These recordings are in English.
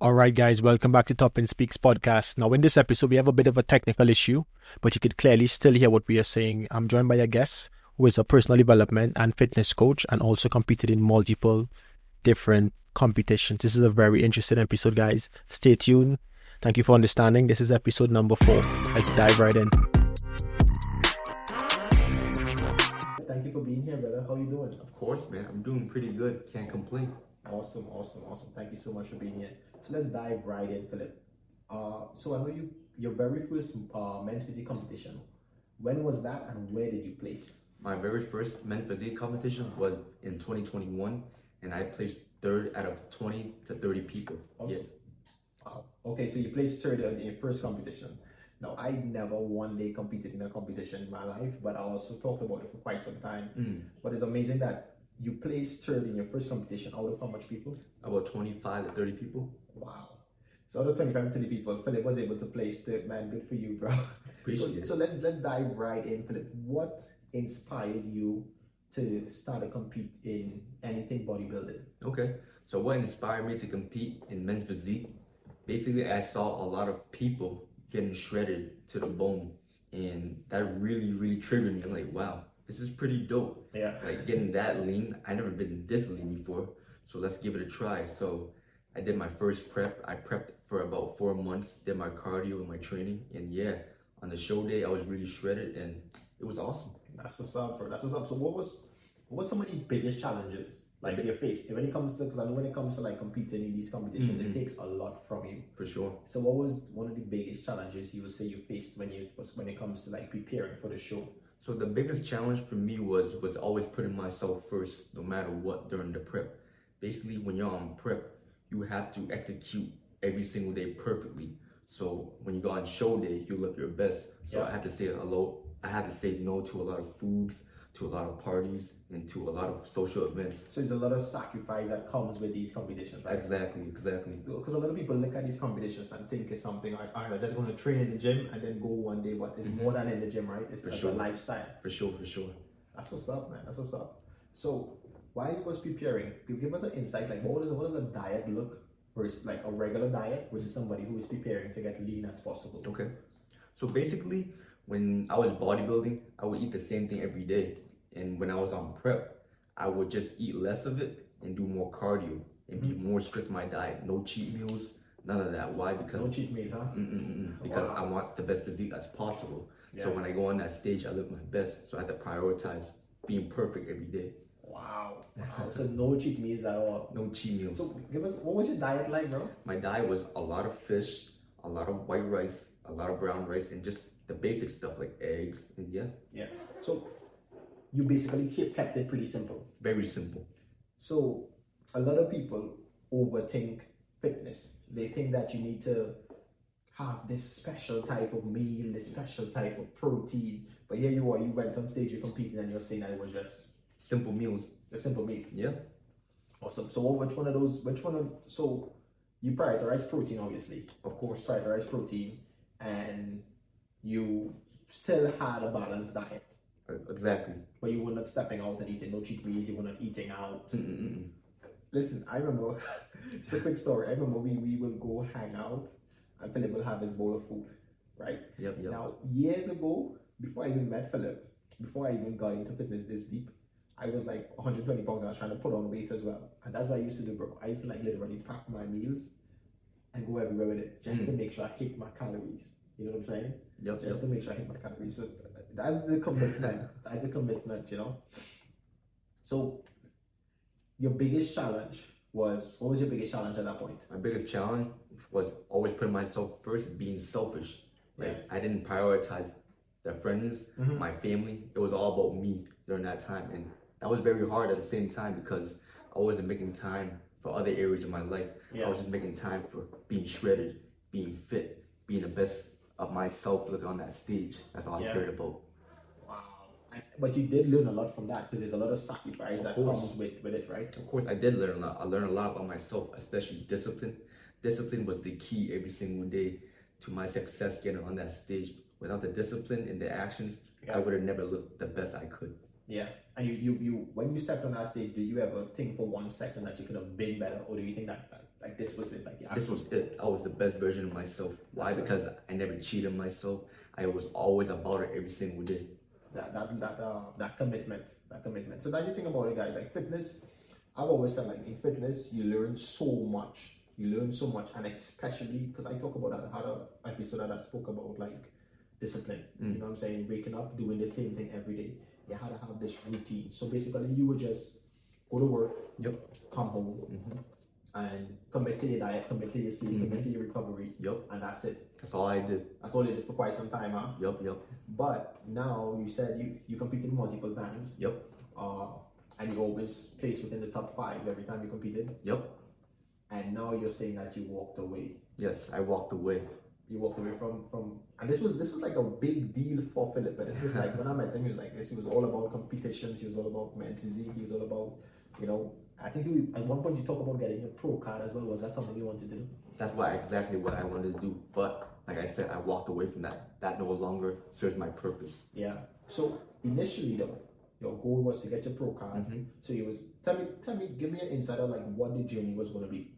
All right, guys, welcome back to TopIn Speaks podcast. Now, in this episode, we have a bit of a technical issue, but you could clearly still hear what we are saying. I'm joined by a guest who is a personal development and fitness coach and also competed in multiple different competitions. This is a very interesting episode, guys. Stay tuned. Thank you for understanding. This is episode number 4. Let's dive right in. Thank you for being here, brother. How are you doing? Of course, man. I'm doing pretty good. Can't complain. Awesome. Thank you so much for being here. So let's dive right in, Philip. So I know your very first men's physique competition. When was that, and where did you place? My very first men's physique competition was in 2021, and I placed third out of 20 to 30 people. Awesome. Yeah. Wow. Okay, so you placed third in your first competition. Now, I never one day competed in a competition in my life, but I also talked about it for quite some time. But it's amazing that you placed third in your first competition out of how much people? About 25 to 30 people. Wow. So out of 25 to 30 people, Philip was able to place third. Man, good for you, bro. Appreciate it. So let's dive right in, Philip. What inspired you to start to compete in anything bodybuilding? Okay. So what inspired me to compete in men's physique? Basically, I saw a lot of people getting shredded to the bone, and that really triggered me. I'm like, wow, this is pretty dope. Yeah. Like getting that lean. I never been this lean before, so let's give it a try. So I did my first prep. I prepped for about 4 months, did my cardio and my training, and yeah, on the show day I was really shredded, and it was awesome. That's what's up, bro. That's what's up. So what was some of the biggest challenges like you face when it comes to, because I know when it comes to like competing in these competitions, it takes a lot from you. For sure. So what was one of the biggest challenges you would say you faced when it comes to like preparing for the show? So the biggest challenge for me was always putting myself first, no matter what, during the prep. Basically, when you're on prep, you have to execute every single day perfectly. So when you go on show day, you look your best. So yeah. I had to say no to a lot of foods, to a lot of parties, and to a lot of social events. So there's a lot of sacrifice that comes with these competitions, right? Exactly. Because a lot of people look at these competitions and think it's something like, all right, I'm just going to train in the gym and then go one day, but it's more than in the gym, right? It's a lifestyle. For sure. That's what's up, man. That's what's up. So while you was preparing, give us an insight, like what does a diet look versus like a regular diet versus somebody who is preparing to get lean as possible? Okay. So basically, when I was bodybuilding, I would eat the same thing every day. And when I was on prep, I would just eat less of it and do more cardio and be more strict in my diet. No cheat meals, none of that. Why? Because no cheat meals, huh? Because I want the best physique as possible. Yeah. So when I go on that stage, I look my best. So I have to prioritize being perfect every day. Wow. So no cheat meals at all? No cheat meals. So give us, what was your diet like, bro? My diet was a lot of fish, a lot of white rice, a lot of brown rice, and just the basic stuff like eggs, and yeah. So you basically kept it pretty simple. Very simple. So a lot of people overthink fitness. They think that you need to have this special type of meal, this special type of protein. But here you are, you went on stage, you're competing, and you're saying that it was just simple meals. Just simple meals. Yeah. Awesome. So so you prioritize protein, obviously. Of course. Prioritize protein, and you still had a balanced diet. Exactly. But you were not stepping out and eating no cheat meals, you were not eating out. Listen, I remember, it's a quick story. I remember we will go hang out and Philip will have his bowl of food, right? Yep. Now, years ago, before I even met Philip, before I even got into fitness this deep, I was like 120 pounds and I was trying to put on weight as well. And that's what I used to do, bro. I used to like literally pack my meals and go everywhere with it just to make sure I hit my calories. You know what I'm saying? Yep. Just to make sure I hit my calories. So that's the commitment. That's the commitment, you know? So your biggest challenge was, what was your biggest challenge at that point? My biggest challenge was always putting myself first, being selfish. Like I didn't prioritize the friends, my family. It was all about me during that time. And that was very hard at the same time because I wasn't making time for other areas of my life. Yeah. I was just making time for being shredded, being fit, being the best of myself looking on that stage. That's all I cared about. Wow. But you did learn a lot from that because there's a lot of sacrifice that comes with it, right? Of course, I did learn a lot. I learned a lot about myself, especially discipline. Discipline was the key every single day to my success getting on that stage. Without the discipline and the actions, I would have never looked the best I could. Yeah. And you when you stepped on that stage, did you ever think for 1 second that you could have been better? Or do you think that Like this was it. Like this was it. I was the best version of myself. Why? Because I never cheated myself. I was always about it every single day. That commitment, that commitment. So that's the thing about it, guys. Like fitness, I've always said, like in fitness, you learn so much. You learn so much, and especially because I talk about that. I had an episode that I spoke about like discipline. You know what I'm saying? Waking up, doing the same thing every day. You had to have this routine. So basically, you would just go to work, come home, and commit to your diet, commit to your sleep, commit to your recovery, and that's it. That's all I did. That's all you did for quite some time, huh? Yep. But now you said you competed multiple times. And you always placed within the top 5 every time you competed. And now you're saying that you walked away. Yes, I walked away. You walked away from and this was like a big deal for Philip. But this was like when I met him, he was like this. He was all about competitions. He was all about men's physique. He was all about, you know. I think at one point you talked about getting a pro card as well. Was that something you wanted to do? That's exactly what I wanted to do. But like I said, I walked away from that. That no longer serves my purpose. Yeah. So initially though, your goal was to get your pro card. So it was tell me, give me an insight of like what the journey was going to be.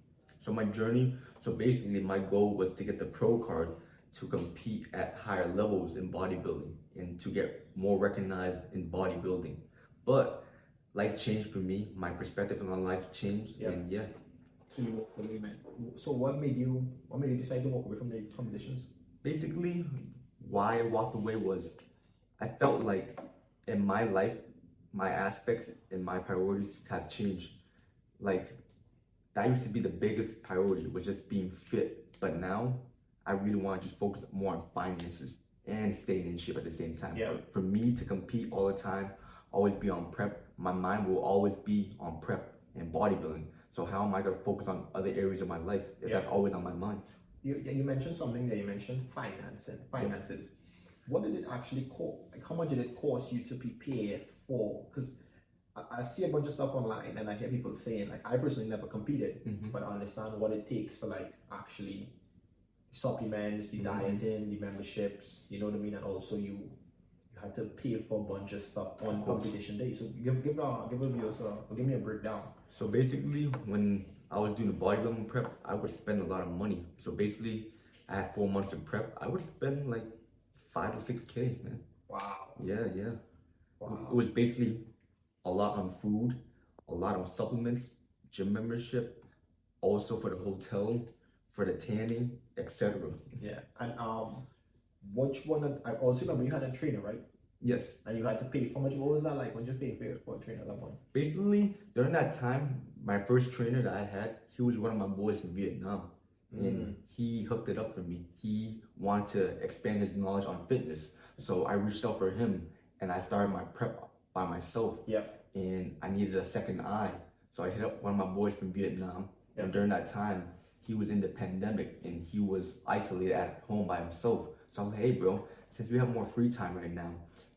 So my journey, so basically my goal was to get the pro card to compete at higher levels in bodybuilding and to get more recognized in bodybuilding. But life changed for me. My perspective on life changed, and So you walked away, man. So what made you decide to walk away from the competitions? Basically, why I walked away was I felt like in my life, my aspects and my priorities have changed. Like that used to be the biggest priority, was just being fit. But now I really want to just focus more on finances and staying in shape at the same time. But for me to compete all the time, always be on prep, my mind will always be on prep and bodybuilding. So how am I going to focus on other areas of my life if that's always on my mind? You mentioned something there. You mentioned finances. What did it actually cost? Like, how much did it cost you to prepare for? Because I see a bunch of stuff online and I hear people saying, like, I personally never competed, but I understand what it takes to like actually supplements, the dieting, the memberships, you know what I mean? And also you had to pay for a bunch of stuff on competition day. So give me a breakdown. So basically, when I was doing the bodybuilding prep, I would spend a lot of money. So basically, I had 4 months of prep. I would spend like 5 to 6K, man. Wow. Yeah. Wow. It was basically a lot on food, a lot on supplements, gym membership, also for the hotel, for the tanning, etc. Yeah, and which one? I also remember you had a trainer, right? Yes. And you had to pay. How much? What was that like when you paid for a trainer that one? Basically, during that time, my first trainer that I had, he was one of my boys from Vietnam, and he hooked it up for me. He wanted to expand his knowledge on fitness, so I reached out for him, and I started my prep by myself. And I needed a second eye, so I hit up one of my boys from Vietnam. And during that time, he was in the pandemic and he was isolated at home by himself. So I'm like, hey bro, since you have more free time right now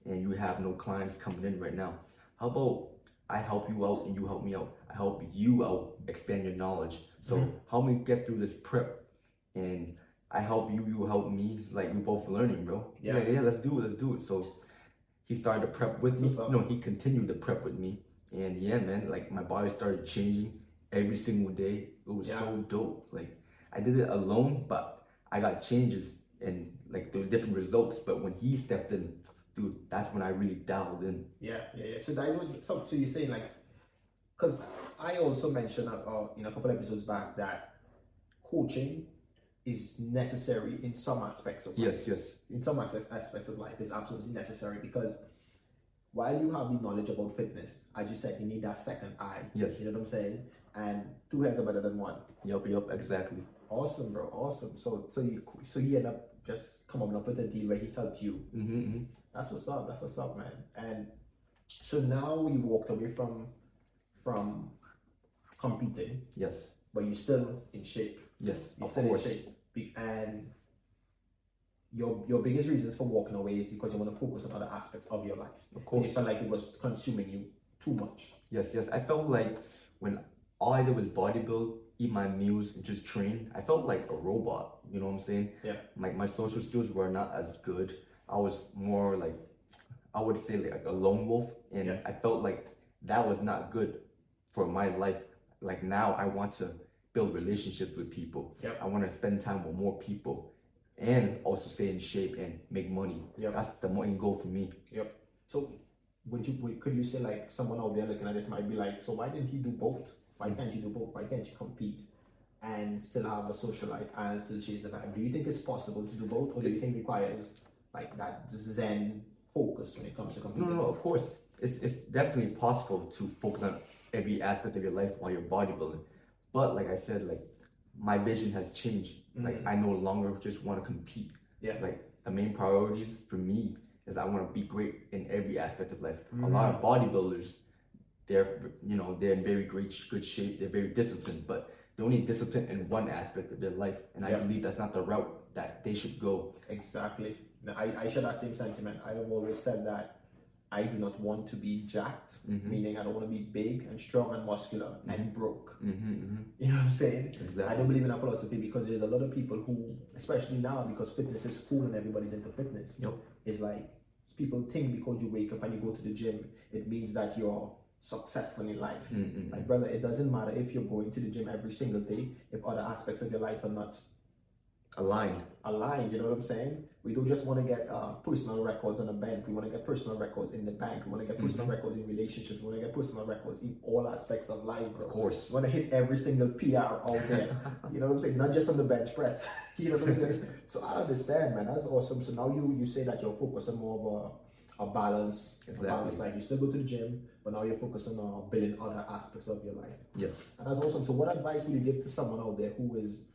and you have no clients coming in right now, how about I help you out and you help me out? I help you out, expand your knowledge. So help me get through this prep, and I help you, you help me. It's like we both learning, bro. Yeah, let's do it. So he started to prep with me. No, he continued to prep with me. And yeah, man, like my body started changing every single day. It was so dope. Like I did it alone, but I got changes and like there were different results. But when he stepped in, dude, that's when I really dialed in. Yeah. So that is what. So you're saying like, because I also mentioned in a couple episodes back that coaching is necessary in some aspects of life. Yes. In some aspects of life, it's absolutely necessary because while you have the knowledge about fitness, as you said, you need that second eye. Yes. You know what I'm saying? And 2 heads are better than 1. Yup, exactly. Awesome, bro. Awesome. So he ended up just coming up with a deal where he helped you. That's what's up, man. And so now you walked away from competing. Yes. But you're still in shape. Yes, you're still in shape. And your biggest reasons for walking away is because you want to focus on other aspects of your life. Of course. You felt like it was consuming you too much. Yes. I felt like when all I did was bodybuild, eat my meals, and just train, I felt like a robot. You know what I'm saying? Yeah. Like my social skills were not as good. I was more like, I would say like a lone wolf, and I felt like that was not good for my life. Like now I want to build relationships with people. Yep. I want to spend time with more people and also stay in shape and make money. Yep. That's the main goal for me. Yep. So could you say, like, someone out there looking at this might be like, so why didn't he do both? Why can't you do both? Why can't you compete and still have a social life and still chase the vibe? Do you think it's possible to do both, or do you think it requires like that Zen focus when it comes to competing? No, of course. It's definitely possible to focus on every aspect of your life while you're bodybuilding. But like I said, like my vision has changed. Like I no longer just want to compete. Yeah. Like the main priorities for me is I want to be great in every aspect of life. A lot of bodybuilders, they're in very good shape. They're very disciplined, but they're only disciplined in one aspect of their life, and I believe that's not the route that they should go. Exactly. Now, I share that same sentiment. I have always said that I do not want to be jacked, meaning I don't want to be big and strong and muscular and broke. You know what I'm saying? Exactly. I don't believe in that philosophy, because there's a lot of people who, especially now, because fitness is cool and everybody's into fitness, it's like people think because you wake up and you go to the gym, it means that you're successful in life. Like, brother, it doesn't matter if you're going to the gym every single day if other aspects of your life are not aligned. You know what I'm saying? We don't just want to get personal records on a bench. We want to get personal records in the bank. We want to get personal records in relationships. We want to get personal records in all aspects of life, bro. Of course. We want to hit every single PR out there. You know what I'm saying? Not just on the bench press. You know what I'm saying? So I understand, man. That's awesome. So now you say that you're focused on more of a balance. Exactly. A balance, like you still go to the gym, but now you're focused on building other aspects of your life. Yes. And that's awesome. So what advice would you give to someone out there who is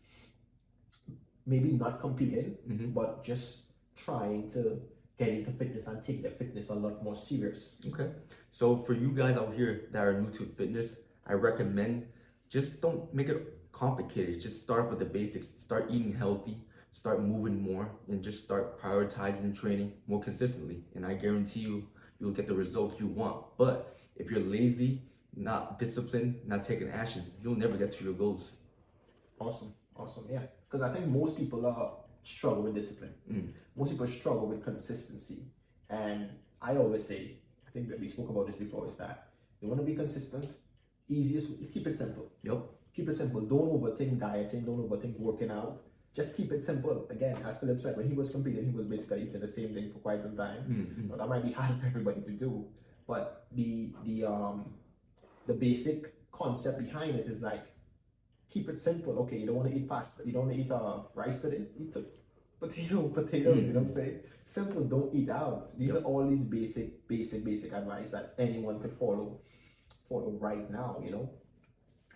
maybe not competing, but just trying to get into fitness and take their fitness a lot more serious? Okay. So for you guys out here that are new to fitness, I recommend just don't make it complicated. Just start with the basics. Start eating healthy, start moving more, and just start prioritizing training more consistently. And I guarantee you'll get the results you want. But if you're lazy, not disciplined, not taking action, you'll never get to your goals. Awesome. Yeah. Because I think most people struggle with discipline. Most people struggle with consistency. And I always say, I think that we spoke about this before, is that you want to be consistent, easiest, keep it simple. Yep. Keep it simple. Don't overthink dieting. Don't overthink working out. Just keep it simple. Again, as Philip said, when he was competing, he was basically eating the same thing for quite some time. Now, that might be hard for everybody to do, but the basic concept behind it is like, keep it simple. Okay, you don't want to eat pasta. You don't want to eat rice today. Eat potatoes. You know what I'm saying? Simple. Don't eat out. These are all these basic advice that anyone could follow right now. You know.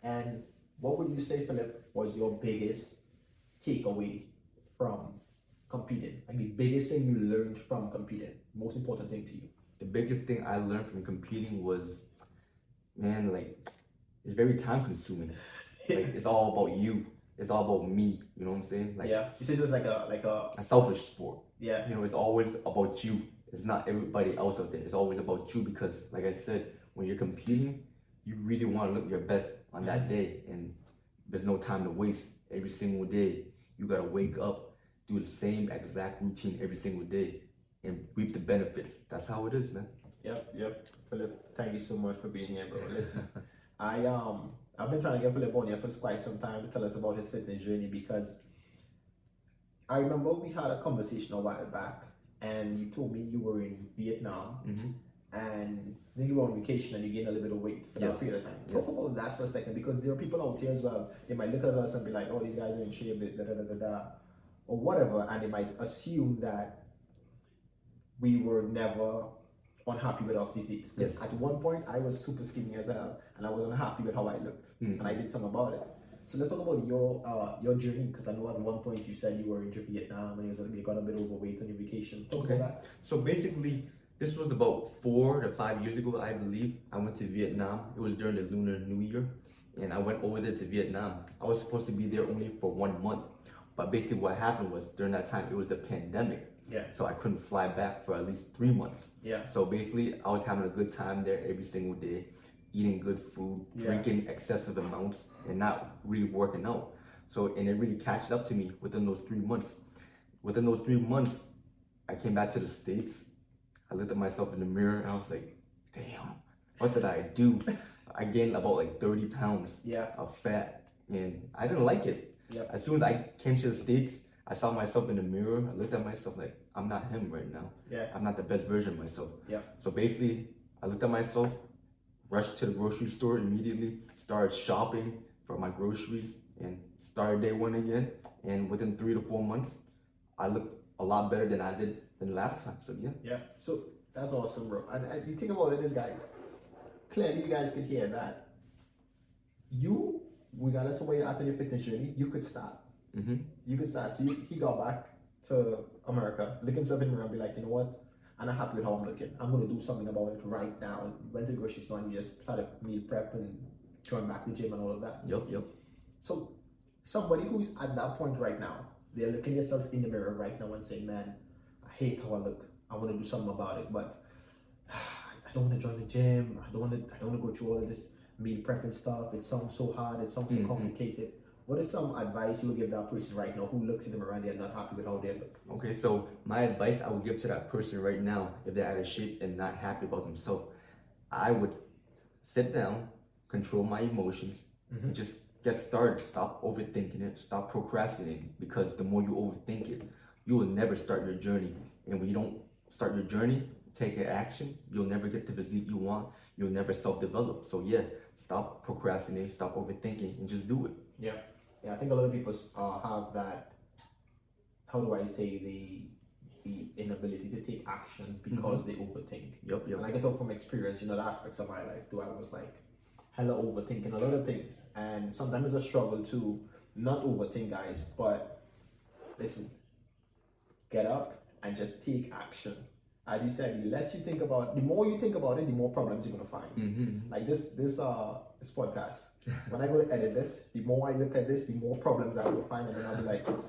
And what would you say, Philip, was your biggest takeaway from competing? Like the biggest thing you learned from competing, most important thing to you? The biggest thing I learned from competing was, man, like, it's very time consuming. Like, it's all about you. It's all about me. You know what I'm saying? Like, yeah. You say it's like a selfish sport. Yeah. You know, it's always about you. It's not everybody else out there. It's always about you, because, like I said, when you're competing, you really want to look your best on that day, and there's no time to waste. Every single day, you gotta wake up, do the same exact routine every single day, and reap the benefits. That's how it is, man. Yep. Philip, thank you so much for being here, bro. Listen, I've been trying to get Philip on here for quite some time to tell us about his fitness journey, because I remember we had a conversation a while back, and you told me you were in Vietnam, and then you were on vacation and you gained a little bit of weight for that period of time. Talk about that for a second, because there are people out here as well. They might look at us and be like, "Oh, these guys are in shape, or whatever," and they might assume that we were never unhappy with our physiques. Because at one point I was super skinny as hell, and I was unhappy with how I looked, and I did something about it. So let's talk about your journey, because I know at one point you said you were in Vietnam and you got a bit overweight on your vacation. Talk about that. So basically, this was about 4 to 5 years ago, I believe. I went to Vietnam. It was during the Lunar New Year, and I went over there to Vietnam. I was supposed to be there only for 1 month, but basically what happened was during that time it was the pandemic. So I couldn't fly back for at least 3 months. So basically, I was having a good time there every single day, eating good food, drinking excessive amounts, and not really working out. And it really catched up to me within those 3 months. Within those 3 months, I came back to the States. I looked at myself in the mirror and I was like, damn, what did I do? I gained about like 30 pounds of fat. and I didn't like it. Yep. As soon as I came to the States, I saw myself in the mirror. I looked at myself like, I'm not him right now. Yeah. I'm not the best version of myself. Yeah. So basically, I looked at myself, rushed to the grocery store immediately, started shopping for my groceries, and started day one again. And within 3 to 4 months, I looked a lot better than I did than last time. So yeah. Yeah. So that's awesome, bro. And the thing about it is, guys, clearly you guys could hear that you, regardless of where you're at in your fitness journey, you could start. Mm-hmm. You could start. So he got back to America, look himself in the mirror and be like, you know what? I'm not happy with how I'm looking. I'm going to do something about it right now. And went to the grocery store and just started meal prep and going back to the gym and all of that. Yep. So somebody who's at that point right now, they're looking themselves in the mirror right now and saying, man, I hate how I look. I want to do something about it, but I don't want to join the gym. I don't want to go through all of this meal prepping stuff. It sounds so hard. It sounds so complicated. What is some advice you would give that person right now who looks in the mirror and they're not happy with how they look? Okay, so my advice I would give to that person right now, if they're out of shape and not happy about themselves, I would sit down, control my emotions, and just get started. Stop overthinking it. Stop procrastinating, because the more you overthink it, you will never start your journey. And when you don't start your journey, take an action, you'll never get the physique you want. You'll never self-develop. So yeah, stop procrastinating, stop overthinking, and just do it. Yeah. I think a lot of people have that, how do I say, the inability to take action because they overthink. Yep. And I can talk from experience, the aspects of my life too. I was like hella overthinking a lot of things, and sometimes it's a struggle to not overthink, guys. But listen, get up and just take action. As he said, the less you think about it, the more you think about it, the more problems you're gonna find. Like this podcast. When I go to edit this, the more I look at this, the more problems I will find, and then I'll be like, I'm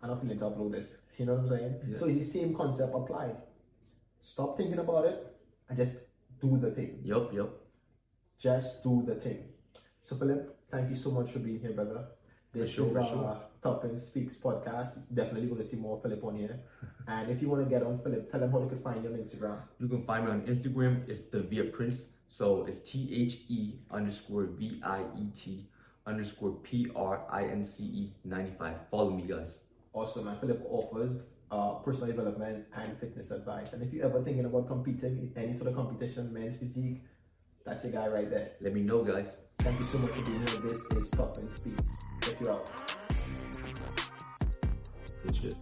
not feeling to upload this. You know what I'm saying? Yeah. So it's the same concept applied. Stop thinking about it and just do the thing. Yep. Just do the thing. So Philip, thank you so much for being here, brother. This is TopIn Speaks podcast. Definitely going to see more Philip on here. And if you want to get on Philip, tell them how they could find you on Instagram. You can find me on Instagram. It's the Via Prince. So it's THE_VIET_PRINCE95. Follow me, guys. Awesome. And Philip offers personal development and fitness advice. And if you're ever thinking about competing in any sort of competition, men's physique, that's your guy right there. Let me know, guys. Thank you so much for being here. This is TopIn Speaks. Check you out. Good shit.